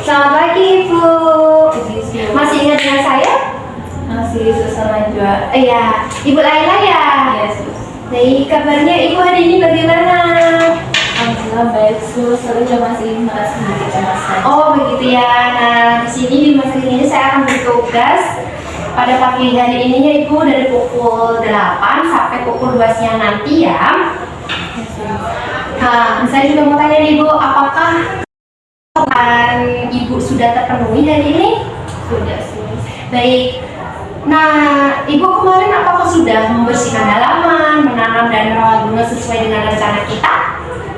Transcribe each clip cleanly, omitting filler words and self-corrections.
Selamat pagi, Ibu. Masih ingat dengan saya? Masih Suster Najwa. Iya, Ibu Laila ya? Iya, Sus. Baik, kabarnya Ibu hari ini bagaimana? Alhamdulillah baik, Sus. Tapi masih merasa sedikit kecemasan. Oh, begitu ya. Nah, di sini di rumah sakit ini saya akan bertugas pada pagi hari ini ya Ibu, dari pukul 8 sampai pukul 2 siang nanti ya. Nah, saya juga mau tanya nih Ibu, apakah kebutuhan Ibu sudah terpenuhi hari ini? Sudah, Sus. Baik. Nah, Ibu kemarin apakah sudah membersihkan halaman, menanam dan merawat bunga sesuai dengan rencana kita?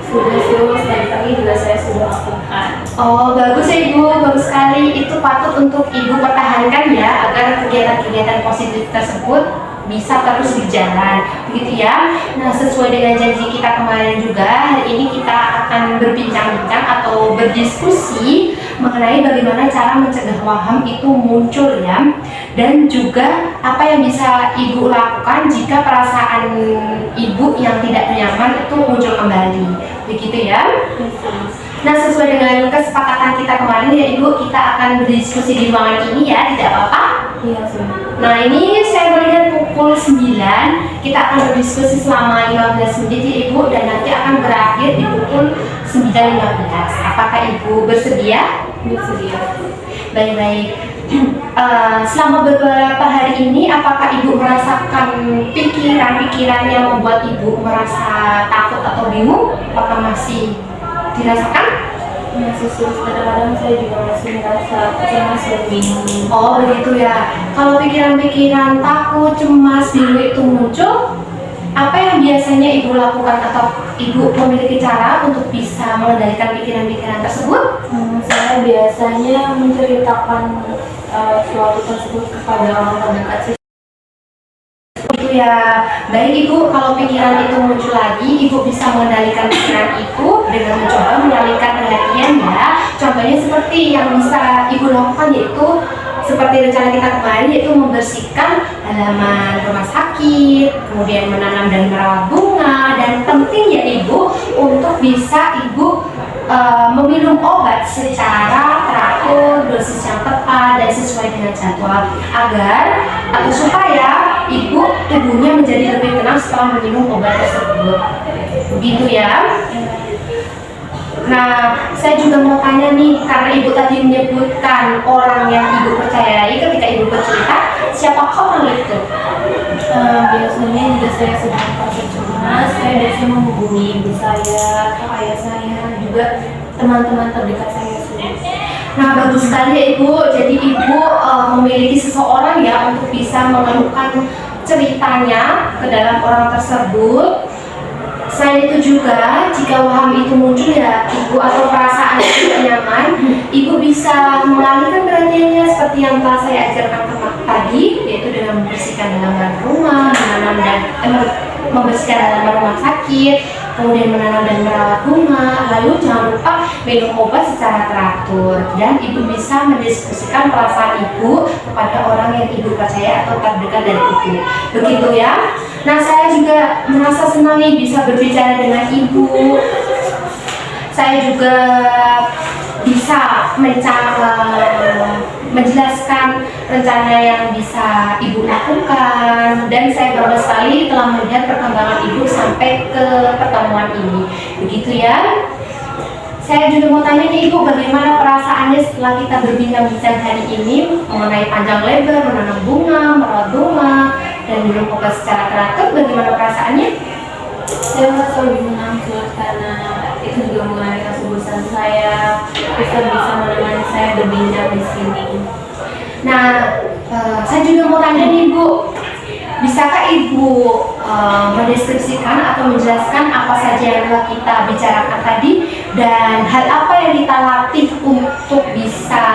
Sudah, Sus. Tadi pagi juga saya sudah lakukan. Oh, bagus ya Ibu, bagus sekali. Itu patut untuk Ibu pertahankan ya, agar kegiatan-kegiatan positif tersebut bisa terus berjalan, begitu ya. Nah, sesuai dengan janji kita kemarin juga, hari ini kita akan berbincang-bincang atau berdiskusi mengenai bagaimana cara mencegah waham itu muncul ya, dan juga apa yang bisa Ibu lakukan jika perasaan Ibu yang tidak nyaman itu muncul kembali, begitu ya. Nah, sesuai dengan kesepakatan kita kemarin ya Ibu, kita akan berdiskusi di ruangan ini ya, tidak apa-apa? Iya, Sus. Nah, ini saya melihat pukul 9, kita akan berdiskusi selama 15 menit ya Ibu, dan nanti akan berakhir di pukul 9.15. Apakah Ibu bersedia? Bersedia. Baik-baik. Selama beberapa hari ini, apakah Ibu merasakan pikiran-pikiran yang membuat Ibu merasa takut atau bingung? Apakah masih dirasakan? Masih, Sus. Kadang-kadang saya juga masih merasa cemas dan bingung. Oh, begitu ya. Kalau pikiran-pikiran takut, cemas, bingung itu muncul, apa yang biasanya Ibu lakukan atau Ibu memiliki cara untuk bisa mengendalikan pikiran-pikiran tersebut? Saya biasanya menceritakan suatu tersebut kepada orang terdekat, Sus. Itu ya. Baik Ibu, kalau pikiran itu muncul lagi, Ibu bisa mengendalikan pikiran itu dengan mencoba mengalihkan perhatian ya. Contohnya seperti yang bisa Ibu lakukan yaitu seperti rencana kita kemarin, yaitu membersihkan halaman rumah sakit, kemudian menanam dan merawat bunga, dan penting ya Ibu untuk bisa Ibu meminum obat secara teratur, dosis yang tepat dan sesuai dengan jadwal, agar atau supaya Ibu tubuhnya menjadi lebih tenang setelah meminum obat tersebut, begitu ya. Nah, saya juga mau tanya nih, karena Ibu tadi menyebutkan orang yang Ibu percayai ketika Ibu bercerita, siapakah orang itu? Biasanya jika saya sedang merasa cemas, saya biasanya menghubungi ibu saya, atau ayah saya, juga teman-teman terdekat saya, Sus. Nah, bagus sekali ya Ibu. Jadi Ibu memiliki seseorang ya untuk bisa mengeluhkan ceritanya ke dalam orang tersebut. Selain itu juga, jika waham itu muncul ya Ibu atau perasaan tidak nyaman, Ibu bisa mengalihkan perhatiannya seperti yang telah saya ajarkan tadi, yaitu dengan membersihkan halaman rumah, membersihkan halaman rumah sakit, kemudian menanam dan merawat bunga. Lalu jangan lupa minum obat secara teratur, dan Ibu bisa mendiskusikan perasaan Ibu kepada orang yang Ibu percaya atau terdekat dari Ibu, begitu ya. Nah, saya juga merasa senang nih bisa berbicara dengan Ibu. Saya juga bisa menjelaskan rencana yang bisa Ibu lakukan, dan saya bangga sekali telah melihat perkembangan Ibu sampai ke pertemuan ini, begitu ya. Saya juga mau tanya nih Ibu, bagaimana perasaannya setelah kita berbincang-bincang hari ini mengenai panjang lebar, menanam bunga, merawat bunga, dan minum obat secara teratur, bagaimana perasaannya? Saya merasa lebih menang, Sus, karena itu juga mengurangi rasa bosan saya, bisa menemani saya berbincang di sini. Nah, saya juga mau tanya nih Bu, bisakah Ibu mendeskripsikan atau menjelaskan apa saja yang telah kita bicarakan tadi, dan hal apa yang kita latih untuk bisa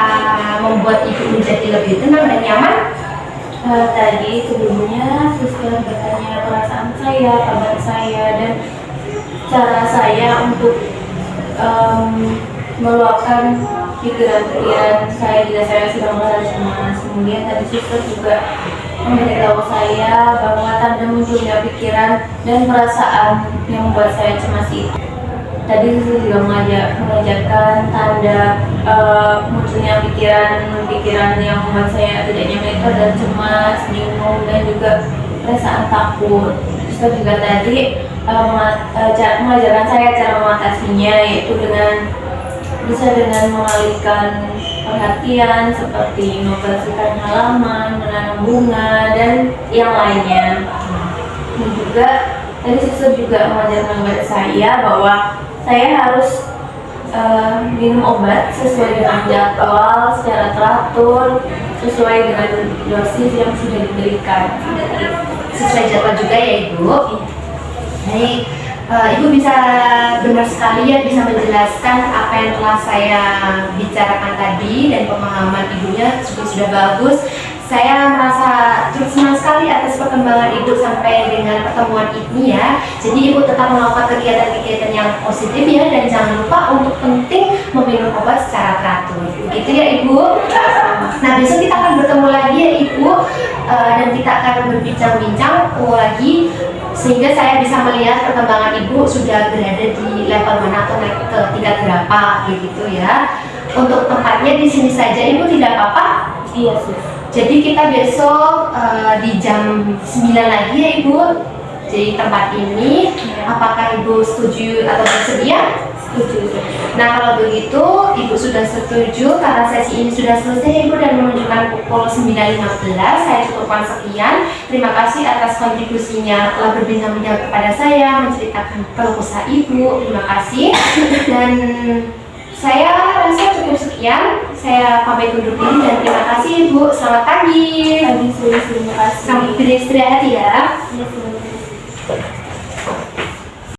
membuat Ibu menjadi lebih tenang dan nyaman? Tadi sebelumnya Suster bertanya perasaan saya, kabar saya, dan cara saya untuk meluapkan pikiran-pikiran saya jika saya sedang merasa cemas. Kemudian tadi Suster juga memberitahu saya bahwa tanda munculnya pikiran dan perasaan yang membuat saya cemas itu tadi Susu juga mengajarkan tanda munculnya pikiran-pikiran yang membuat saya tidak nyaman itu adalah cemas, bingung, dan juga perasaan takut. Susu juga tadi mengajarkan saya cara mengatasinya, yaitu dengan mengalihkan perhatian seperti membersihkan halaman, menanam bunga, dan yang lainnya. Dan juga tadi Susu juga mengajarkan kepada saya bahwa saya harus minum obat sesuai dengan jadwal, secara teratur, sesuai dengan dosis yang sudah diberikan. Sesuai jadwal juga ya Ibu. Baik, Ibu bisa benar sekali ya bisa menjelaskan apa yang telah saya bicarakan tadi, dan pemahaman Ibunya sudah bagus. Saya merasa turut senang sekali atas perkembangan Ibu sampai dengan pertemuan ini ya. Jadi Ibu tetap melakukan kegiatan-kegiatan yang positif ya, dan jangan lupa untuk penting meminum obat secara teratur. Begitu ya Ibu. Nah, besok kita akan bertemu lagi ya Ibu, dan kita akan berbincang-bincang lagi sehingga saya bisa melihat perkembangan Ibu sudah berada di level mana atau naik ke tingkat berapa begitu ya. Untuk tempatnya di sini saja Ibu, tidak apa-apa? Iya sih. Jadi kita besok di jam 9 lagi ya Ibu. Jadi tempat ini, apakah Ibu setuju atau bersedia? Setuju. Nah kalau begitu Ibu sudah setuju karena sesi ini sudah selesai Ibu dan menunjukkan pukul 9.15. Saya cukupkan sekian. Terima kasih atas kontribusinya telah berbincang-bincang kepada saya, menceritakan keluh kesah Ibu. Terima kasih. Dan saya rasa cukup sekian. Saya pamit undur diri dan terima kasih Ibu. Selamat pagi. Terima kasih. Sampai beristirahat ya. Terima kasih.